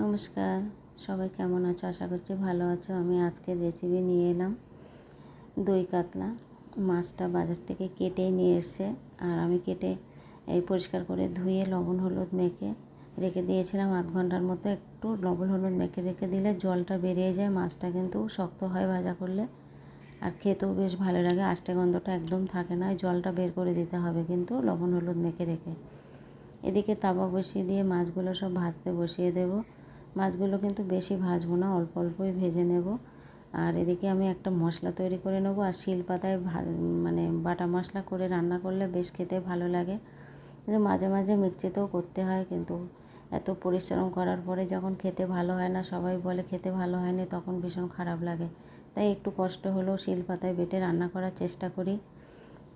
নমস্কার, সবাই কেমন আছো? আশা করছি ভালো আছো। আমি আজকের রেসিপি নিয়ে এলাম দই কাতলা। মাছটা বাজার থেকে কেটেই নিয়ে এসছে, আর আমি কেটে এই পরিষ্কার করে ধুয়ে লবণ হলুদ মেখে রেখে দিয়েছিলাম আধ ঘন্টার মতো। একটু লবণ হলুদ মেখে রেখে দিলে জলটা বেরিয়ে যায়, মাছটা কিন্তু শক্ত হয় ভাজা করলে, আর খেতেও বেশ ভালো লাগে। আষ্টে গন্ধটা একদম থাকে না, জলটা বের করে দিতে হবে কিন্তু লবণ হলুদ মেখে রেখে। এদিকে তাওয়া বসিয়ে দিয়ে মাছগুলো সব ভাজতে বসিয়ে দেব। মাছগুলো কিন্তু বেশি ভাজবো না, অল্প অল্পই ভেজে নেব। আর এদিকে আমি একটা মশলা তৈরি করে নেব। আর শিলপাতায় বাটা মশলা করে রান্না করলে বেশ খেতে ভালো লাগে। কিন্তু মাঝে মাঝে মিক্সিতেও করতে হয়, কিন্তু এত পরিশ্রম করার পরে যখন খেতে ভালো হয় না, সবাই বলে খেতে ভালো হয়নি, তখন ভীষণ খারাপ লাগে। তাই একটু কষ্ট হলেও শিলপাতায় বেটে রান্না করার চেষ্টা করি।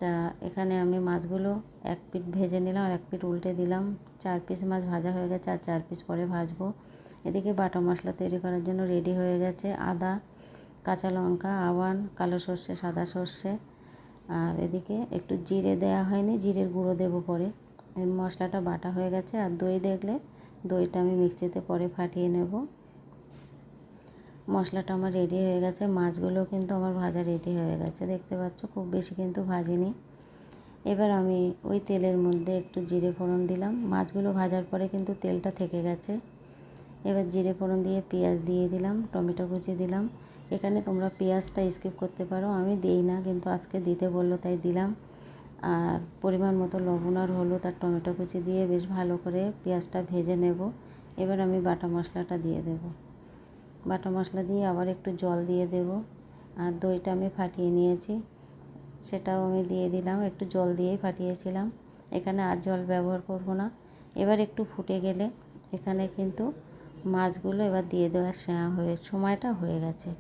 তা এখানে আমি মাছগুলো এক পিঠ ভেজে নিলাম আর এক পিঠ উল্টে দিলাম। 4 পিস মাছ ভাজা হয়ে গেছে, আর 4 পিস পরে ভাজবো। এদিকে বাটা মশলা তৈরি করার জন্য রেডি হয়ে গেছে। আদা, কাঁচা লঙ্কা, আওয়ান, কালো সর্ষে, সাদা সর্ষে, আর এদিকে একটু জিরে দেওয়া হয়নি, জিরের গুঁড়ো দেবো পরে। এই মশলাটা বাটা হয়ে গেছে। আর দই দেখলে দইটা আমি মিক্সিতে পরে ফাটিয়ে নেব। মশলাটা আমার রেডি হয়ে গেছে। মাছগুলো কিন্তু আমার ভাজা রেডি হয়ে গেছে, দেখতে পাচ্ছ, খুব বেশি কিন্তু ভাজিনি। এবার আমি ওই তেলের মধ্যে একটু জিরে ফোড়ন দিলাম। মাছগুলো ভাজার পরে কিন্তু তেলটা থেকে গেছে। এবার জিরে ফোড়ন দিয়ে পেঁয়াজ দিয়ে দিলাম, টমেটো কুচি দিলাম। এখানে তোমরা পেঁয়াজটা স্কিপ করতে পারো, আমি দিই না, কিন্তু আজকে দিতে বললো তাই দিলাম। আর পরিমাণ মতো লবণ আর হলুদ আর টমেটো কুচি দিয়ে বেশ ভালো করে পেঁয়াজটা ভেজে নেব। এবার আমি বাটা মশলাটা দিয়ে দেব। বাটা মশলা দিয়ে আবার একটু জল দিয়ে দেব। আর দইটা আমি ফাটিয়ে নিয়েছি, সেটাও আমি দিয়ে দিলাম। একটু জল দিয়েই ফাটিয়েছিলাম, এখানে আর জল ব্যবহার করব না। এবার একটু ফুটে গেলে এখানে কিন্তু মাছগুলো এবার দিয়ে দেওয়ার সময়টা হয়ে গেছে।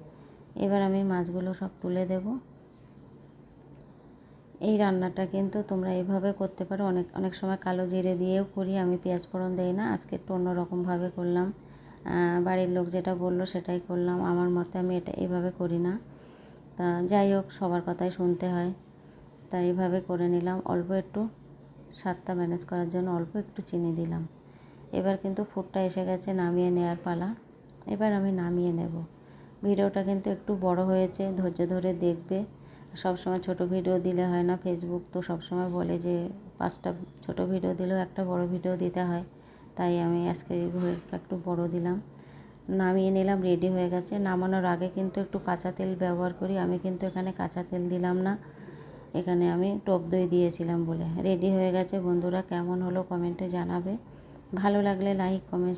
এবার আমি মাছগুলো সব তুলে দেব। এই রান্নাটা কিন্তু তোমরা এইভাবে করতে পারো। অনেক অনেক সময় কালো জিরে দিয়েও করি, আমি পেঁয়াজ ফোড়ন দেই না। আজকে একটু অন্যরকমভাবে করলাম, বাড়ির লোক যেটা বললো সেটাই করলাম। আমার মতে আমি এটা এইভাবে করি না। তা যাই হোক, সবার কথাই শুনতে হয়, তাই এইভাবে করে নিলাম। অল্প একটু স্বাদটা ম্যানেজ করার জন্য অল্প একটু চিনি দিলাম। এবার কিন্তু ফুটটা এসে গেছে, নামিয়ে নেওয়ার পালা। এবার আমি নামিয়ে নেব। ভিডিওটা কিন্তু একটু বড় হয়েছে, ধৈর্য ধরে দেখবে। সব সময় ছোট ভিডিও দিলে হয় না, ফেসবুক তো সব সময় বলে যে 5টা ছোট ভিডিও দিলেও একটা বড় ভিডিও দিতে হয়, তাই আমি আজকে এই ভিডিওটা একটু বড় দিলাম। নামিয়ে নিলাম, রেডি হয়ে গেছে। নামানোর আগে কিন্তু একটু কাঁচা তেল ব্যবহার করি, আমি কিন্তু এখানে কাঁচা তেল দিলাম না, এখানে আমি টক দই দিয়েছিলাম বলে। রেডি হয়ে গেছে বন্ধুরা, কেমন হলো কমেন্টে জানাবে। ভালো লাগলে লাইক কমেন্ট